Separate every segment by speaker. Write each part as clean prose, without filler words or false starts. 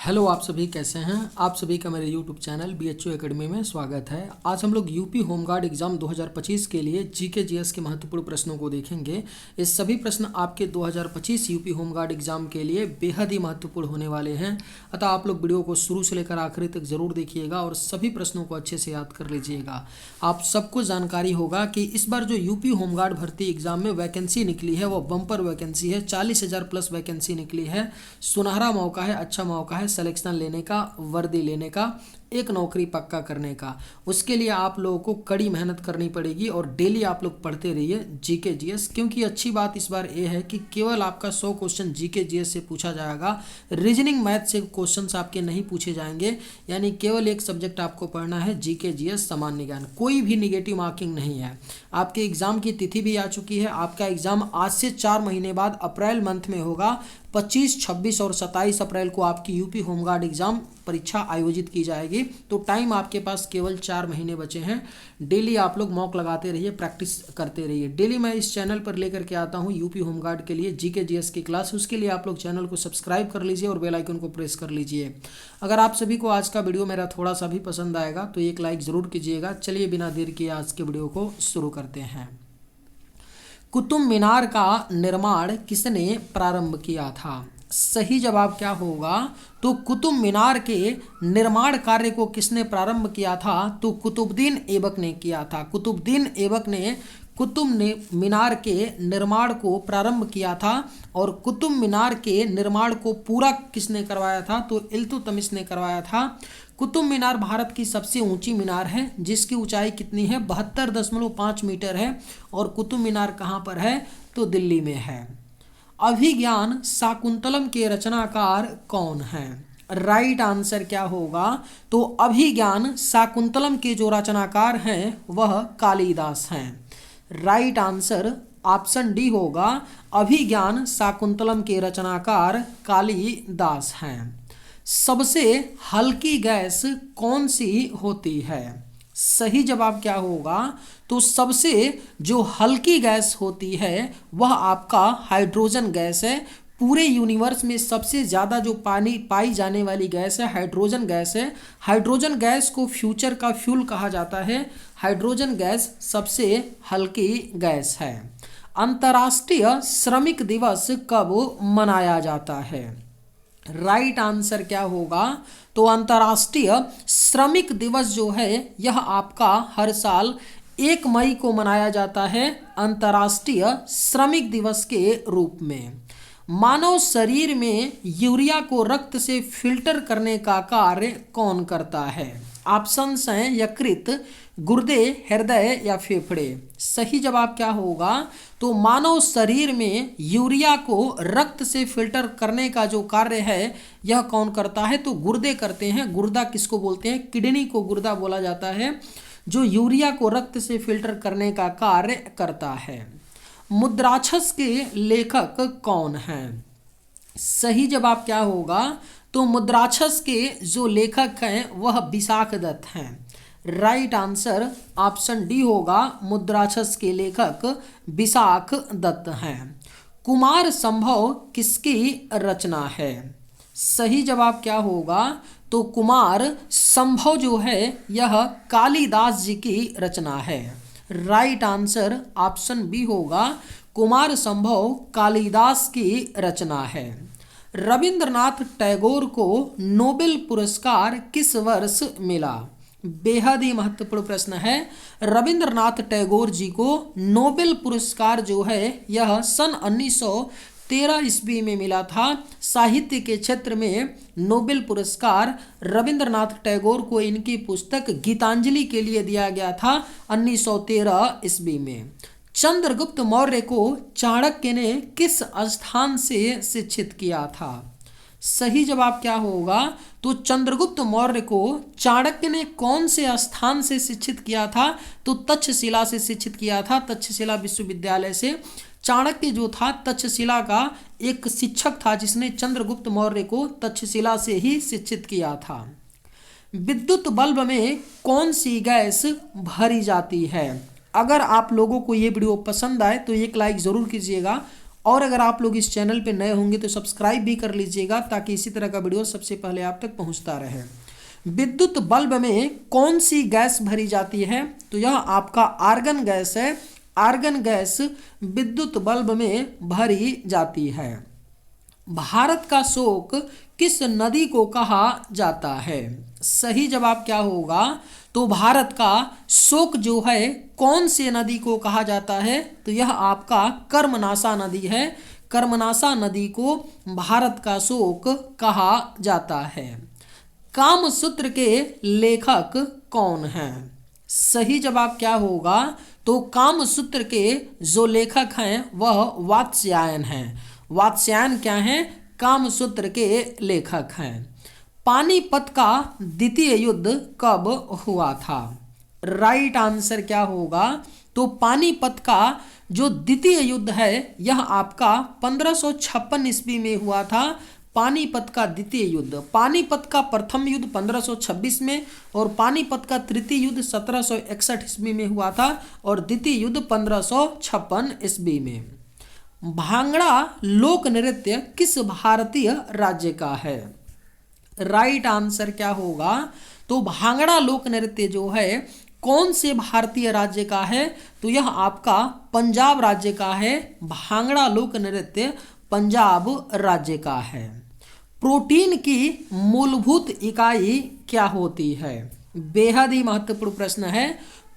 Speaker 1: Hello, आप सभी कैसे हैं। आप सभी का मेरे यूट्यूब चैनल BHU एकेडमी में स्वागत है। आज हम लोग यूपी होमगार्ड एग्ज़ाम 2025 के लिए जीके जीएस के महत्वपूर्ण प्रश्नों को देखेंगे। ये सभी प्रश्न आपके 2025 यूपी होमगार्ड एग्ज़ाम के लिए बेहद ही महत्वपूर्ण होने वाले हैं। अतः आप लोग वीडियो को शुरू से लेकर आखिरी तक ज़रूर देखिएगा और सभी प्रश्नों को अच्छे से याद कर लीजिएगा। आप सबको जानकारी होगा कि इस बार जो यूपी होमगार्ड भर्ती एग्ज़ाम में वैकेंसी निकली है वो बम्पर वैकेंसी है। 40,000 प्लस वैकेंसी निकली है। सुनहरा मौका है, अच्छा मौका है सिलेक्शन लेने का, वर्दी लेने का, एक नौकरी पक्का करने का। उसके लिए आप लोगों को कड़ी मेहनत करनी पड़ेगी और डेली आप लोग पढ़ते रहिए जीके जीएस। क्योंकि अच्छी बात इस बार ये है कि केवल आपका 100 क्वेश्चन जीके जीएस से पूछा जाएगा। रीजनिंग मैथ से क्वेश्चंस आपके नहीं पूछे जाएंगे। यानी केवल एक सब्जेक्ट आपको पढ़ना है जीके जीएस सामान्य ज्ञान। कोई भी निगेटिव मार्किंग नहीं है। आपके एग्ज़ाम की तिथि भी आ चुकी है। आपका एग्ज़ाम आज से 4 महीने बाद अप्रैल मंथ में होगा। 25, 26 और 27 अप्रैल को आपकी यूपी होमगार्ड एग्ज़ाम परीक्षा आयोजित की जाएगी। तो टाइम आपके पास केवल 4 महीने बचे हैं। डेली आप लोग मॉक लगाते रहिए, प्रैक्टिस करते रहिए। डेली मैं इस चैनल पर लेकर के आता हूँ यूपी होमगार्ड के लिए जीके जीएस की क्लास। उसके लिए आप लोग चैनल को सब्सक्राइब कर लीजिए और बेल आइकन को प्रेस कर लीजिए। अगर आप सभी को आज का वीडियो मेरा थोड़ा सा भी पसंद आएगा तो एक लाइक ज़रूर कीजिएगा। चलिए बिना देर किए आज के वीडियो को शुरू करते हैं। कुतुब मीनार का निर्माण किसने प्रारंभ किया था? सही जवाब क्या होगा? तो कुतुब मीनार के निर्माण कार्य को किसने प्रारंभ किया था? तो कुतुबुद्दीन ऐबक ने किया था। कुतुबुद्दीन ऐबक ने मीनार के निर्माण को प्रारंभ किया था। और कुतुब मीनार के निर्माण को पूरा किसने करवाया था? तो इल्तुतमिश ने करवाया था। कुतुब मीनार भारत की सबसे ऊंची मीनार है जिसकी ऊंचाई कितनी है? 72.5 मीटर है। और कुतुब मीनार कहाँ पर है? तो दिल्ली में है। अभिज्ञान शाकुंतलम के रचनाकार कौन हैं? राइट आंसर क्या होगा? तो अभिज्ञान शाकुंतलम के जो रचनाकार हैं वह कालिदास हैं। राइट आंसर ऑप्शन डी होगा। अभिज्ञान शाकुंतलम के रचनाकार कालिदास हैं। सबसे हल्की गैस कौन सी होती है? सही जवाब क्या होगा? तो सबसे जो हल्की गैस होती है वह आपका हाइड्रोजन गैस है। पूरे यूनिवर्स में सबसे ज़्यादा जो पाई जाने वाली गैस है हाइड्रोजन गैस है। हाइड्रोजन गैस को फ्यूचर का फ्यूल कहा जाता है। हाइड्रोजन गैस सबसे हल्की गैस है। अंतर्राष्ट्रीय श्रमिक दिवस कब मनाया जाता है? राइट आंसर क्या होगा? तो अंतर्राष्ट्रीय श्रमिक दिवस जो है यह आपका हर साल 1 मई को मनाया जाता है अंतर्राष्ट्रीय श्रमिक दिवस के रूप में। मानव शरीर में यूरिया को रक्त से फिल्टर करने का कार्य कौन करता है? ऑप्शंस हैं यकृत, गुर्दे, हृदय या फेफड़े। सही जवाब क्या होगा? तो मानव शरीर में यूरिया को रक्त से फिल्टर करने का जो कार्य है यह कौन करता है? तो गुर्दे करते हैं। गुर्दा किसको बोलते हैं? किडनी को गुर्दा बोला जाता है जो यूरिया को रक्त से फिल्टर करने का कार्य करता है। मुद्राक्षस के लेखक कौन हैं? सही जवाब क्या होगा? तो मुद्राक्षस के जो लेखक हैं वह विशाखदत्त हैं। राइट आंसर ऑप्शन डी होगा। मुद्राक्षस के लेखक विशाखदत्त हैं। कुमार संभव किसकी रचना है? सही जवाब क्या होगा? तो कुमार संभव जो है यह कालिदास जी की रचना है। राइट आंसर ऑप्शन बी होगा। कुमार संभव कालिदास की रचना है। रविंद्रनाथ टैगोर को नोबेल पुरस्कार किस वर्ष मिला? बेहद ही महत्वपूर्ण प्रश्न है। रविंद्रनाथ टैगोर जी को नोबेल पुरस्कार जो है यह सन 1913 ईस्वी में मिला था। साहित्य के क्षेत्र में नोबेल पुरस्कार रविंद्रनाथ टैगोर को इनकी पुस्तक गीतांजलि के लिए दिया गया था 1913 ईस्वी में। चंद्रगुप्त मौर्य को चाणक्य ने किस स्थान से शिक्षित किया था? सही जवाब क्या होगा? तो चंद्रगुप्त मौर्य को चाणक्य ने कौन से स्थान से शिक्षित किया था? तो तक्षशिला से शिक्षित किया था। तक्षशिला विश्वविद्यालय से। चाणक्य जो था तक्षशिला का एक शिक्षक था जिसने चंद्रगुप्त मौर्य को तक्षशिला से ही शिक्षित किया था। विद्युत बल्ब में कौन सी गैस भरी जाती है? अगर आप लोगों को ये वीडियो पसंद आए तो एक लाइक ज़रूर कीजिएगा और अगर आप लोग इस चैनल पे नए होंगे तो सब्सक्राइब भी कर लीजिएगा ताकि इसी तरह का वीडियो सबसे पहले आप तक पहुंचता रहे। विद्युत बल्ब में कौन सी गैस भरी जाती है? तो यह आपका आर्गन गैस है। आर्गन गैस विद्युत बल्ब में भरी जाती है। भारत का शोक किस नदी को कहा जाता है? सही जवाब क्या होगा? तो भारत का शोक जो है कौन से नदी को कहा जाता है? तो यह आपका कर्मनाशा नदी है। कर्मनाशा नदी को भारत का शोक कहा जाता है। कामसूत्र के लेखक कौन हैं? सही जवाब क्या होगा? तो कामसूत्र के जो लेखक हैं वह वात्स्यायन हैं। वात्स्यायन क्या हैं? कामसूत्र के लेखक हैं। पानीपत का द्वितीय युद्ध कब हुआ था? राइट आंसर क्या होगा? तो पानीपत का जो द्वितीय युद्ध है यह आपका 1556 ईस्वी में हुआ था। पानीपत का द्वितीय युद्ध। पानीपत का प्रथम युद्ध 1526 में और पानीपत का तृतीय युद्ध 1761 ईस्वी में हुआ था और द्वितीय युद्ध 1556 ईस्वी में। भांगड़ा लोक नृत्य किस भारतीय राज्य का है? राइट आंसर क्या होगा? तो भांगड़ा लोक नृत्य जो है कौन से भारतीय राज्य का है? तो यह आपका पंजाब राज्य का है। भांगड़ा लोक नृत्य पंजाब राज्य का है। प्रोटीन की मूलभूत इकाई क्या होती है? बेहद ही महत्वपूर्ण प्रश्न है।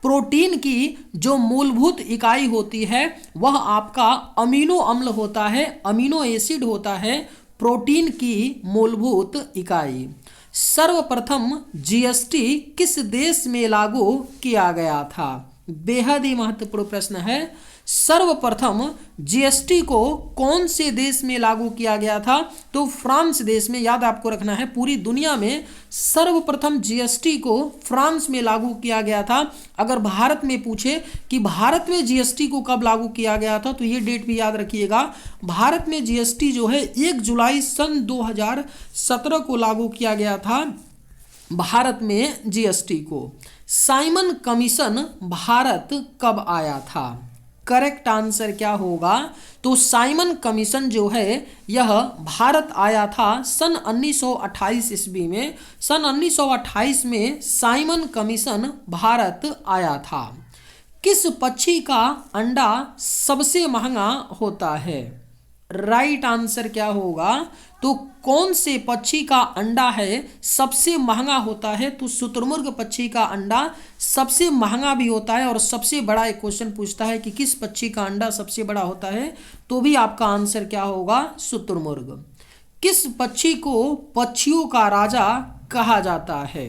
Speaker 1: प्रोटीन की जो मूलभूत इकाई होती है वह आपका अमीनो अम्ल होता है, अमीनो एसिड होता है प्रोटीन की मूलभूत इकाई। सर्वप्रथम जीएसटी किस देश में लागू किया गया था? बेहद ही महत्वपूर्ण प्रश्न है। सर्वप्रथम जीएसटी को कौन से देश में लागू किया गया था? तो फ्रांस देश में। याद आपको रखना है, पूरी दुनिया में सर्वप्रथम जीएसटी को फ्रांस में लागू किया गया था। अगर भारत में पूछे कि भारत में जीएसटी को कब लागू किया गया था तो ये डेट भी याद रखिएगा। भारत में जीएसटी जो है 1 जुलाई सन 2017 को लागू किया गया था भारत में जीएसटी को। साइमन कमीशन भारत कब आया था? करेक्ट आंसर क्या होगा? तो साइमन कमीशन जो है यह भारत आया था सन 1928 ईस्वी में। सन 1928 में साइमन कमीशन भारत आया था। किस पक्षी का अंडा सबसे महंगा होता है? राइट आंसर क्या होगा? तो कौन से पक्षी का अंडा है सबसे महंगा होता है? तो शुतुरमुर्ग पक्षी का अंडा सबसे महंगा भी होता है और सबसे बड़ा एक क्वेश्चन पूछता है कि किस पक्षी का अंडा सबसे बड़ा होता है, तो भी आपका आंसर क्या होगा? शुतुरमुर्ग। किस पक्षी को पक्षियों का राजा कहा जाता है?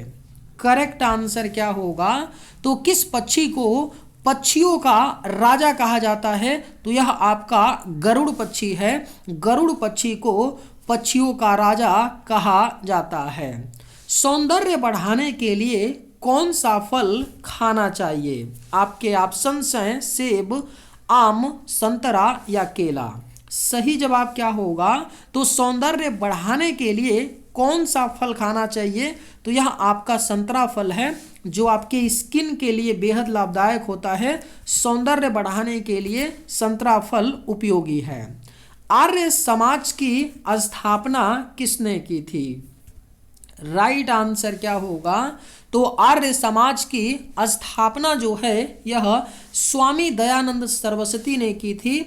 Speaker 1: करेक्ट आंसर क्या होगा? तो किस पक्षी को पक्षियों का राजा कहा जाता है? तो यह आपका गरुड़ पक्षी है। गरुड़ पक्षी को पक्षियों का राजा कहा जाता है। सौंदर्य बढ़ाने के लिए कौन सा फल खाना चाहिए? आपके ऑप्शंस हैं सेब, आम, संतरा या केला। सही जवाब क्या होगा? तो सौंदर्य बढ़ाने के लिए कौन सा फल खाना चाहिए? तो यह आपका संतरा फल है जो आपके स्किन के लिए बेहद लाभदायक होता है। सौंदर्य बढ़ाने के लिए संतरा फल उपयोगी है। आर्य समाज की स्थापना किसने की थी? राइट आंसर क्या होगा? तो आर्य समाज की स्थापना जो है यह स्वामी दयानंद सरस्वती ने की थी।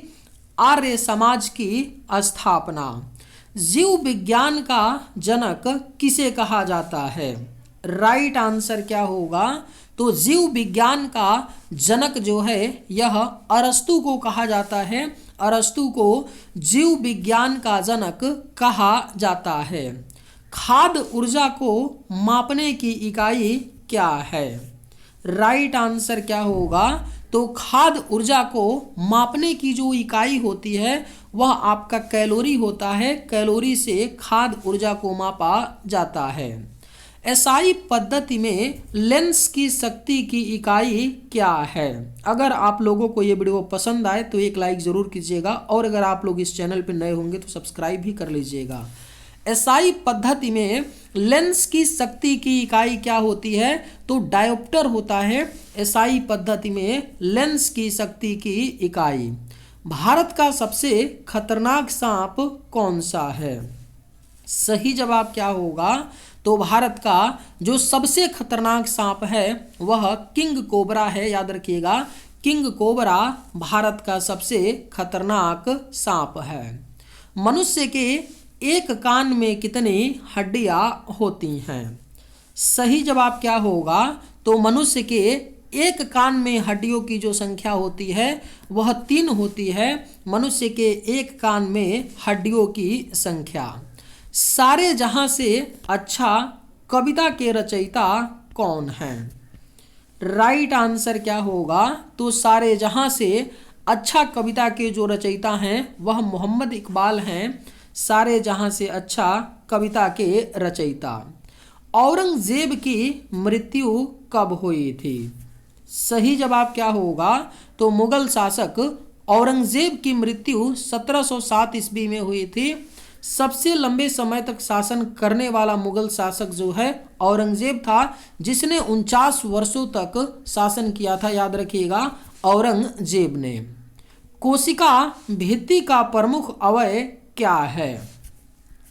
Speaker 1: आर्य समाज की स्थापना। जीव विज्ञान का जनक किसे कहा जाता है? राइट आंसर क्या होगा? तो जीव विज्ञान का जनक जो है यह अरस्तु को कहा जाता है। अरस्तु को जीव विज्ञान का जनक कहा जाता है। खाद्य ऊर्जा को मापने की इकाई क्या है? राइट आंसर क्या होगा? तो खाद्य ऊर्जा को मापने की जो इकाई होती है वह आपका कैलोरी होता है। कैलोरी से खाद्य ऊर्जा को मापा जाता है। एसआई पद्धति में लेंस की शक्ति की इकाई क्या है? अगर आप लोगों को ये वीडियो पसंद आए तो एक लाइक ज़रूर कीजिएगा और अगर आप लोग इस चैनल पर नए होंगे तो सब्सक्राइब भी कर लीजिएगा। एसआई पद्धति में लेंस की शक्ति की इकाई क्या होती है? तो डायोप्टर होता है एसआई पद्धति में लेंस की शक्ति की इकाई। भारत का सबसे खतरनाक सांप कौन सा है? सही जवाब क्या होगा? तो भारत का जो सबसे खतरनाक सांप है वह किंग कोबरा है। याद रखिएगा, किंग कोबरा भारत का सबसे खतरनाक सांप है। मनुष्य के एक कान में कितनी हड्डियां होती हैं? सही जवाब क्या होगा? तो मनुष्य के एक कान में हड्डियों की जो संख्या होती है वह 3 होती है। मनुष्य के एक कान में हड्डियों की संख्या। सारे जहां से अच्छा कविता के रचयिता कौन हैं? राइट आंसर क्या होगा? तो सारे जहां से अच्छा कविता के जो रचयिता हैं वह मोहम्मद इकबाल हैं। सारे जहां से अच्छा कविता के रचयिता। औरंगजेब की मृत्यु कब हुई थी? सही जवाब क्या होगा? तो मुगल शासक औरंगजेब की मृत्यु 1707 ईस्वी में हुई थी। सबसे लंबे समय तक शासन करने वाला मुगल शासक जो है औरंगजेब था, जिसने 49 वर्षों तक शासन किया था। याद रखिएगा, औरंगजेब ने। कोशिका भित्ति का प्रमुख अवयव क्या है?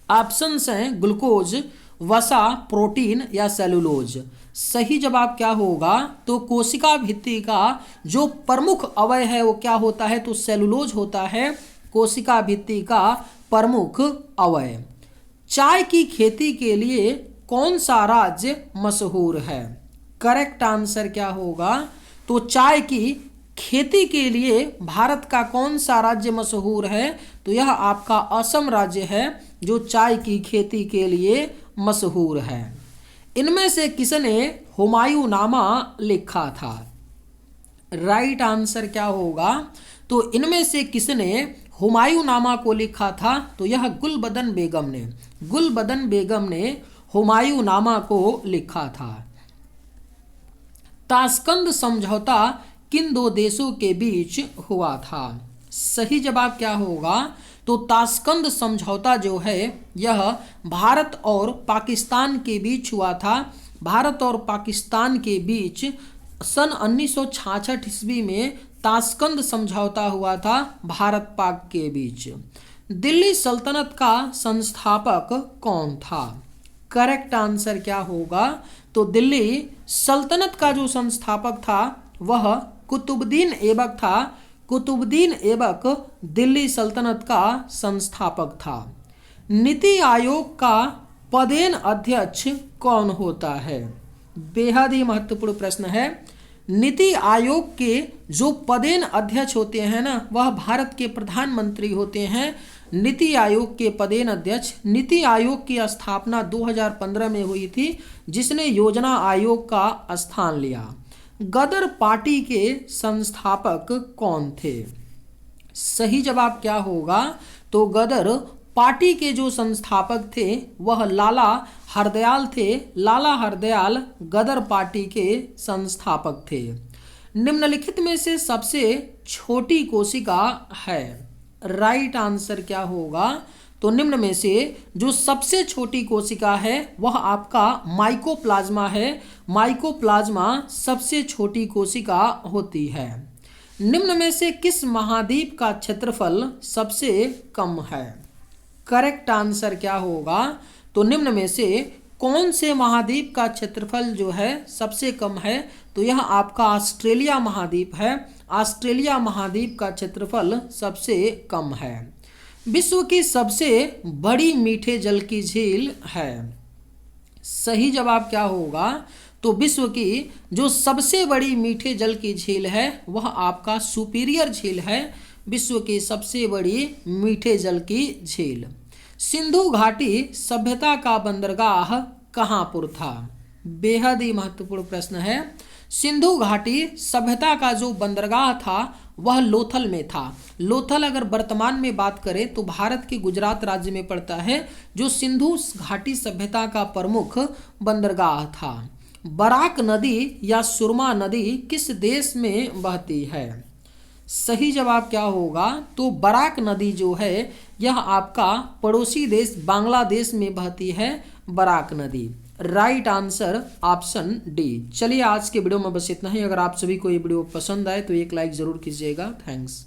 Speaker 1: ऑप्शंस हैं ग्लूकोज, वसा, प्रोटीन या सेलुलोज। सही जवाब क्या होगा? तो कोशिका भित्ति का जो प्रमुख अवयव है वो क्या होता है? तो सेलुलोज होता है कोशिका भित्ति का प्रमुख अवयव। चाय की खेती के लिए कौन सा राज्य मशहूर है? करेक्ट आंसर क्या होगा? तो चाय की खेती के लिए भारत का कौन सा राज्य मशहूर है? तो यह आपका असम राज्य है जो चाय की खेती के लिए मशहूर है। इनमें से किसने हुमायूंनामा लिखा था? राइट आंसर क्या होगा? तो इनमें से किसने हुमायूंनामा को लिखा था? तो यह गुलबदन बेगम ने हुमायूंनामा को लिखा था। ताशकंद समझौता किन दो देशों के बीच हुआ था? सही जवाब क्या होगा? तो ताशकंद समझौता जो है यह भारत और पाकिस्तान के बीच हुआ था। भारत और पाकिस्तान के बीच सन 1966 ईस्वी में ताशकंद समझौता हुआ था भारत पाक के बीच। दिल्ली सल्तनत का संस्थापक कौन था? करेक्ट आंसर क्या होगा? तो दिल्ली सल्तनत का जो संस्थापक था वह कुतुबुद्दीन ऐबक था। कुतुबुद्दीन ऐबक दिल्ली सल्तनत का संस्थापक था। नीति आयोग का पदेन अध्यक्ष कौन होता है? बेहद ही महत्वपूर्ण प्रश्न है। नीति आयोग के जो पदेन अध्यक्ष होते हैं ना, वह भारत के प्रधानमंत्री होते हैं। नीति आयोग के पदेन अध्यक्ष। नीति आयोग की स्थापना 2015 में हुई थी, जिसने योजना आयोग का स्थान लिया। गदर पार्टी के संस्थापक कौन थे? सही जवाब क्या होगा? तो गदर पार्टी के जो संस्थापक थे वह लाला हरदयाल थे। लाला हरदयाल गदर पार्टी के संस्थापक थे। निम्नलिखित में से सबसे छोटी कोशिका है? राइट आंसर क्या होगा? तो निम्न में से जो सबसे छोटी कोशिका है वह आपका माइकोप्लाज्मा है। माइकोप्लाज्मा सबसे छोटी कोशिका होती है। निम्न में से किस महाद्वीप का क्षेत्रफल सबसे कम है? करेक्ट आंसर क्या होगा? तो निम्न में से कौन से महाद्वीप का क्षेत्रफल जो है सबसे कम है? तो यह आपका ऑस्ट्रेलिया महाद्वीप है। ऑस्ट्रेलिया महाद्वीप का क्षेत्रफल सबसे कम है। विश्व की सबसे बड़ी मीठे जल की झील है? सही जवाब क्या होगा? तो विश्व की जो सबसे बड़ी मीठे जल की झील है वह आपका सुपीरियर झील है। विश्व की सबसे बड़ी मीठे जल की झील। सिंधु घाटी सभ्यता का बंदरगाह कहाँ पर था? बेहद ही महत्वपूर्ण प्रश्न है। सिंधु घाटी सभ्यता का जो बंदरगाह था वह लोथल में था। लोथल अगर वर्तमान में बात करें तो भारत के गुजरात राज्य में पड़ता है, जो सिंधु घाटी सभ्यता का प्रमुख बंदरगाह था। बराक नदी या सुरमा नदी किस देश में बहती है? सही जवाब क्या होगा? तो बराक नदी जो है यह आपका पड़ोसी देश बांग्लादेश में बहती है, बराक नदी। Right answer option D. चलिए आज के वीडियो में बस इतना ही। अगर आप सभी को ये वीडियो पसंद आए तो एक लाइक ज़रूर कीजिएगा। थैंक्स।